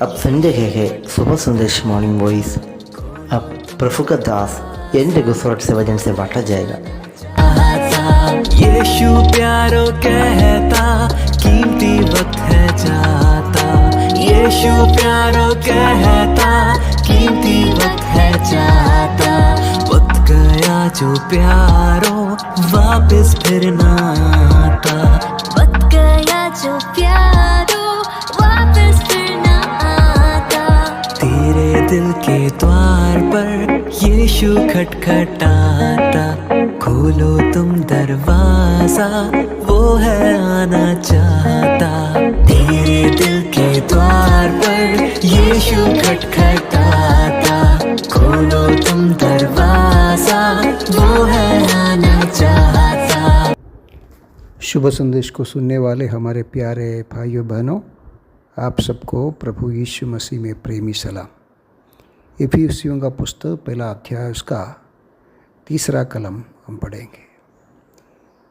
अब संडे है सुबह संदेश मॉर्निंग वॉइस। अब प्रभु का दास एंड गुसरट से वजन से बांटा जाएगा। यीशु प्यारो कहता कीमती वक्त है जाता। यीशु प्यारो कहता कीमती वक्त है जाता। वक्त गया जो प्यारो वापस फिर ना आता। वक्त गया जो प्यारो वापस फिर ना आता। तेरे दिल के द्वार पर यीशु खटखटाता। खोलो तुम दरवाजा, वो है आना चाहता। तेरे दिल के द्वार पर यीशु खटखटाता। खोलो तुम दरवाजा, वो है आना चाहता। शुभ संदेश को सुनने वाले हमारे प्यारे भाइयों बहनों, आप सबको प्रभु यीशु मसीह में प्रेमी सलाम। इफिसियों का पुस्तक पहला अध्याय उसका तीसरा कलम हम पढ़ेंगे।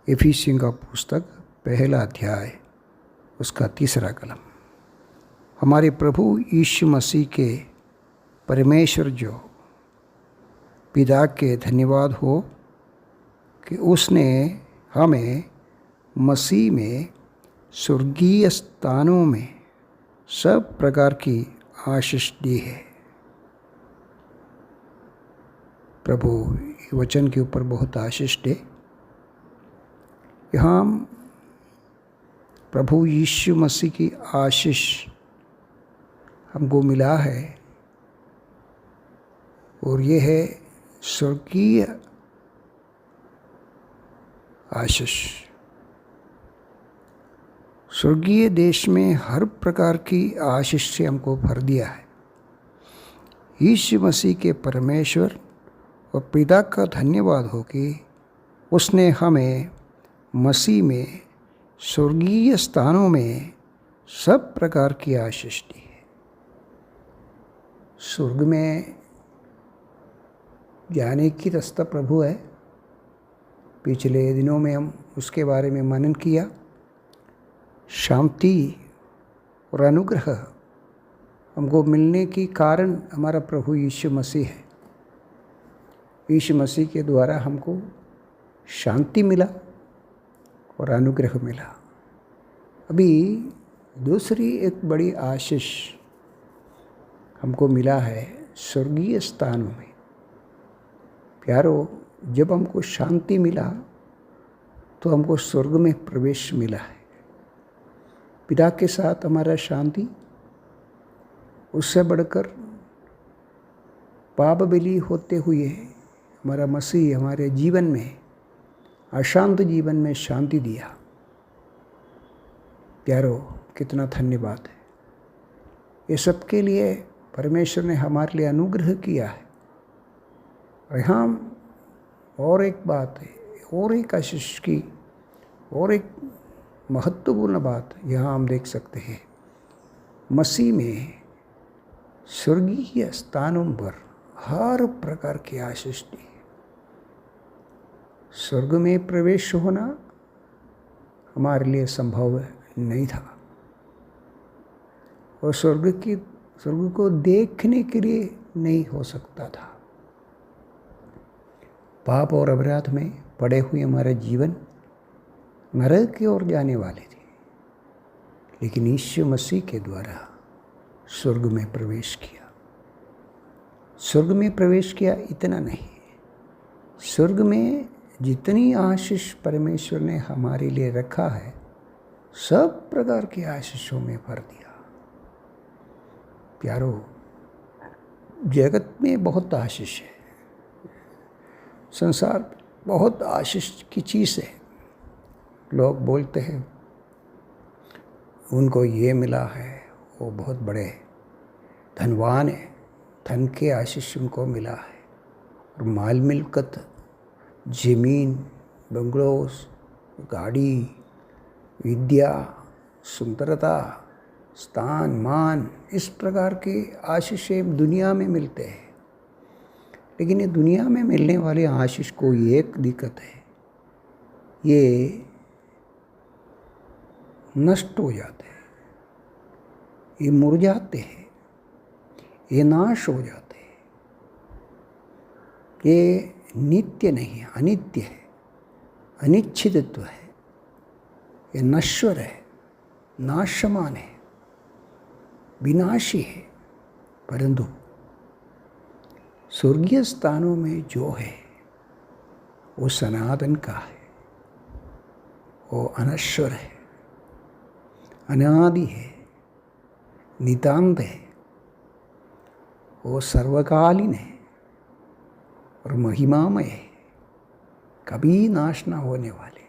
इफिसियों का पुस्तक पहला अध्याय उसका तीसरा कलम। हमारे प्रभु यीशु मसीह के परमेश्वर जो पिता के धन्यवाद हो कि उसने हमें मसीह में स्वर्गीय स्थानों में सब प्रकार की आशीष दी है। प्रभु वचन के ऊपर बहुत आशीष दे। यहाँ प्रभु यीशु मसीह की आशीष हमको मिला है और ये है स्वर्गीय आशीष। स्वर्गीय देश में हर प्रकार की आशीष से हमको भर दिया है। यीशु मसीह के परमेश्वर और पिता का धन्यवाद हो कि उसने हमें मसीह में स्वर्गीय स्थानों में सब प्रकार की आशीष दी है। स्वर्ग में जाने की रास्ता प्रभु है। पिछले दिनों में हम उसके बारे में मनन किया। शांति और अनुग्रह हमको मिलने की कारण हमारा प्रभु यीशु मसीह है। यीशु मसीह के द्वारा हमको शांति मिला और अनुग्रह मिला। अभी दूसरी एक बड़ी आशीष हमको मिला है स्वर्गीय स्थानों में। प्यारो, जब हमको शांति मिला तो हमको स्वर्ग में प्रवेश मिला है। पिता के साथ हमारा शांति, उससे बढ़कर पाप बलि होते हुए हमारा मसीह हमारे जीवन में, अशांत जीवन में शांति दिया। प्यारो, कितना धन्यवाद है। ये सबके लिए परमेश्वर ने हमारे लिए अनुग्रह किया है। और यहाँ और एक बात है, और एक आशीष की और एक महत्वपूर्ण बात यहाँ हम देख सकते हैं। मसीह में स्वर्गीय स्थानों पर हर प्रकार की आशीष दी। स्वर्ग में प्रवेश होना हमारे लिए संभव नहीं था और स्वर्ग को देखने के लिए नहीं हो सकता था। पाप और अपराध में पड़े हुए हमारा जीवन नरक की ओर जाने वाले थे, लेकिन यीशु मसीह के द्वारा स्वर्ग में प्रवेश किया। स्वर्ग में प्रवेश किया इतना नहीं, स्वर्ग में जितनी आशीष परमेश्वर ने हमारे लिए रखा है, सब प्रकार की आशीषों में भर दिया। प्यारो, जगत में बहुत आशीष है, संसार बहुत आशीष की चीज़ है। लोग बोलते हैं उनको ये मिला है, वो बहुत बड़े धनवान है, धन के आशीष उनको मिला है, और माल मिल्कत, ज़मीन, बंगलोस, गाड़ी, विद्या, सुंदरता, स्थान, मान, इस प्रकार के आशीषें दुनिया में मिलते हैं। लेकिन ये दुनिया में मिलने वाले आशीष को एक दिक्कत है, ये नष्ट हो जाते हैं, ये मुरझाते हैं, ये नाश हो जाते हैं। ये नित्य नहीं है, अनित्य है, अनिश्चितत्व है, ये नश्वर है, नाशमान है, विनाशी है। परंतु स्वर्गीय स्थानों में जो है वो सनातन का है, वो अनश्वर है, अनादि है, नितांत है, वो सर्वकालीन है और महिमामय है, कभी नाश ना होने वाले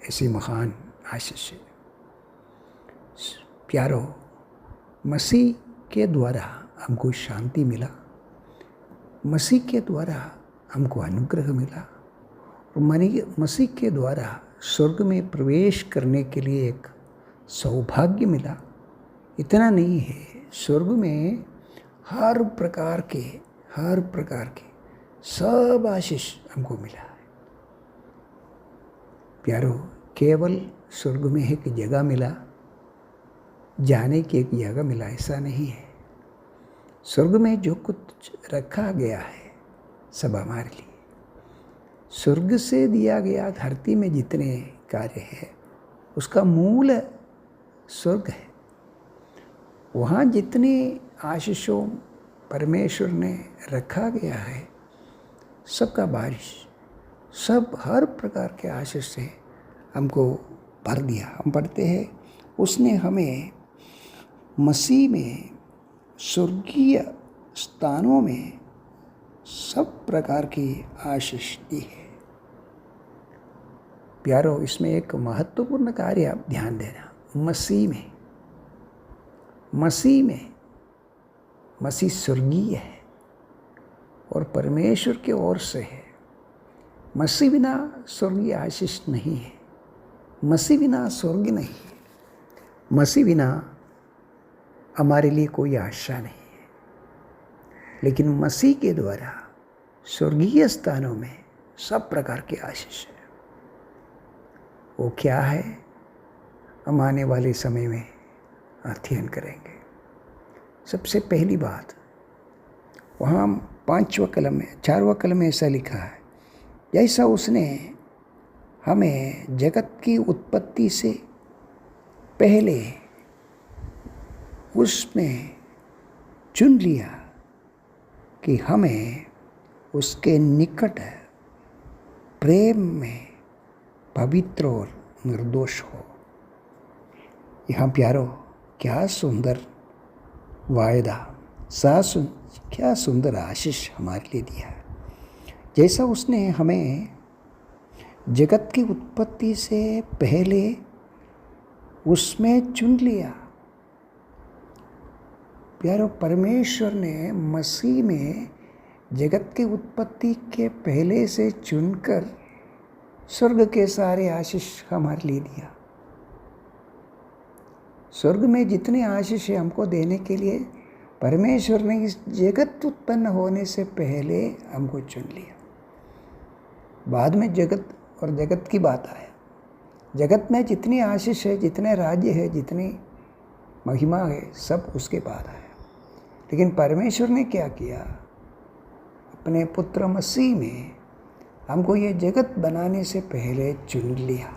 ऐसी महान आशीष है। प्यारो, मसीह के द्वारा हमको शांति मिला, मसीह के द्वारा हमको अनुग्रह मिला और मसीह के द्वारा स्वर्ग में प्रवेश करने के लिए एक सौभाग्य मिला। इतना नहीं है, स्वर्ग में हर प्रकार के सब आशीष हमको मिला है। प्यारो, केवल स्वर्ग में एक जगह मिला, जाने की एक जगह मिला, ऐसा नहीं है। स्वर्ग में जो कुछ रखा गया है सब हमारे लिए। स्वर्ग से दिया गया धरती में जितने कार्य है उसका मूल स्वर्ग है। वहाँ जितनी आशीषों परमेश्वर ने रखा गया है, सबका बारिश, सब हर प्रकार के आशीष से हमको भर दिया। हम पढ़ते हैं, उसने हमें मसीह में स्वर्गीय स्थानों में सब प्रकार की आशीष दी है। प्यारो, इसमें एक महत्वपूर्ण कार्य आप ध्यान देना। मसीह स्वर्गीय है और परमेश्वर के ओर से है। मसीह बिना स्वर्गीय आशीष नहीं है, मसीह बिना स्वर्ग नहीं है, मसीह बिना हमारे लिए कोई आशा नहीं है। लेकिन मसीह के द्वारा स्वर्गीय स्थानों में सब प्रकार की आशीष है। वो क्या है, हम आने वाले समय में अध्ययन करेंगे। सबसे पहली बात, वहाँ 5वां कलम में 4वां कलम में ऐसा लिखा है, जैसा उसने हमें जगत की उत्पत्ति से पहले उसमें चुन लिया कि हमें उसके निकट प्रेम में पवित्र और निर्दोष हो। यहाँ प्यारो, क्या सुंदर वायदा, क्या सुंदर आशीष हमारे लिए दिया है। जैसा उसने हमें जगत की उत्पत्ति से पहले उसमें चुन लिया। प्यारो, परमेश्वर ने मसीह में जगत की उत्पत्ति के पहले से चुनकर स्वर्ग के सारे आशीष हमारे लिए दिया। स्वर्ग में जितने आशीष है हमको देने के लिए परमेश्वर ने इस जगत उत्पन्न होने से पहले हमको चुन लिया। बाद में जगत और जगत की बात आया। जगत में जितनी आशीष है, जितने राज्य है, जितनी महिमा है, सब उसके बाद आया। लेकिन परमेश्वर ने क्या किया, अपने पुत्र मसीह में हमको ये जगत बनाने से पहले चुन लिया,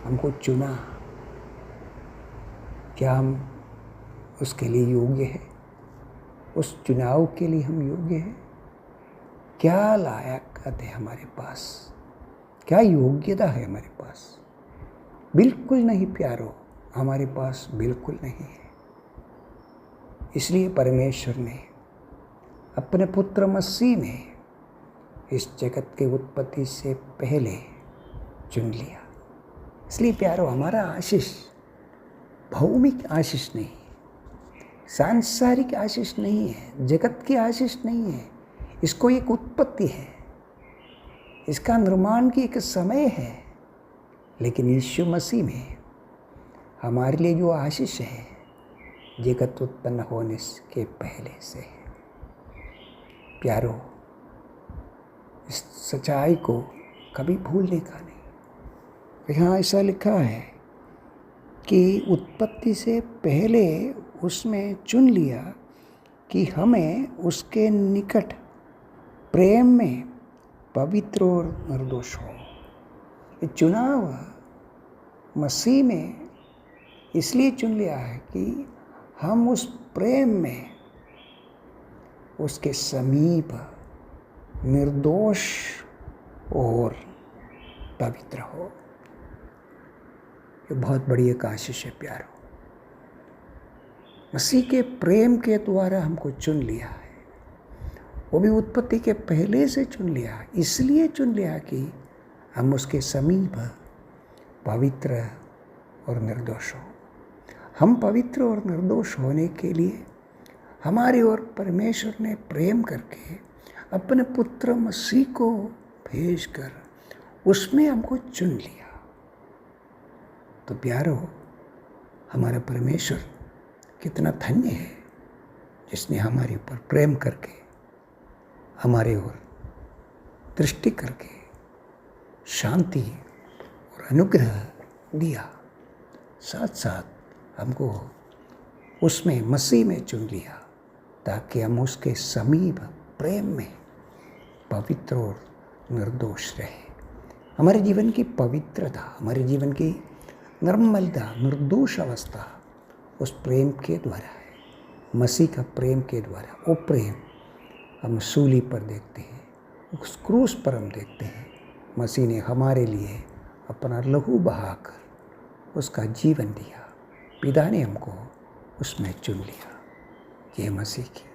हमको चुना। क्या हम उसके लिए योग्य है? उस चुनाव के लिए हम योग्य हैं? क्या लायकात है हमारे पास? क्या योग्यता है हमारे पास? बिल्कुल नहीं प्यारो, हमारे पास बिल्कुल नहीं है। इसलिए परमेश्वर ने अपने पुत्र मसीह में इस जगत के उत्पत्ति से पहले चुन लिया। इसलिए प्यारो, हमारा आशीष भौमिक आशीष नहीं, सांसारिक आशीष नहीं है, जगत की आशीष नहीं है। इसको एक उत्पत्ति है, इसका निर्माण की एक समय है। लेकिन यीशु मसीह में हमारे लिए जो आशीष है, जगत उत्पन्न होने के पहले से है। प्यारो, इस सच्चाई को कभी भूलने का नहीं। यहाँ ऐसा लिखा है कि उत्पत्ति से पहले उसमें चुन लिया कि हमें उसके निकट प्रेम में पवित्र और निर्दोष हो। ये चुनाव मसीह में इसलिए चुन लिया है कि हम उस प्रेम में उसके समीप निर्दोष और पवित्र हो। ये बहुत बड़ी एक आशीष है प्यारो। मसीह के प्रेम के द्वारा हमको चुन लिया है, वो भी उत्पत्ति के पहले से चुन लिया, इसलिए चुन लिया कि हम उसके समीप पवित्र और निर्दोष हो। हम पवित्र और निर्दोष होने के लिए हमारी ओर परमेश्वर ने प्रेम करके अपने पुत्र मसीह को भेजकर उसमें हमको चुन लिया। तो प्यारो, हमारा परमेश्वर कितना धन्य है जिसने हमारे ऊपर प्रेम करके हमारे ओर दृष्टि करके शांति और अनुग्रह दिया, साथ साथ हमको उसमें मसीह में चुन लिया ताकि हम उसके समीप प्रेम में पवित्र और निर्दोष रहे। हमारे जीवन की पवित्रता, हमारे जीवन की निर्मलता, निर्दोष अवस्था उस प्रेम के द्वारा है, मसीह का प्रेम के द्वारा। वो प्रेम हम सूली पर देखते हैं, उस क्रूस पर हम देखते हैं। मसीह ने हमारे लिए अपना लहू बहाकर उसका जीवन दिया। पिता ने हमको उसमें चुन लिया। ये मसीह की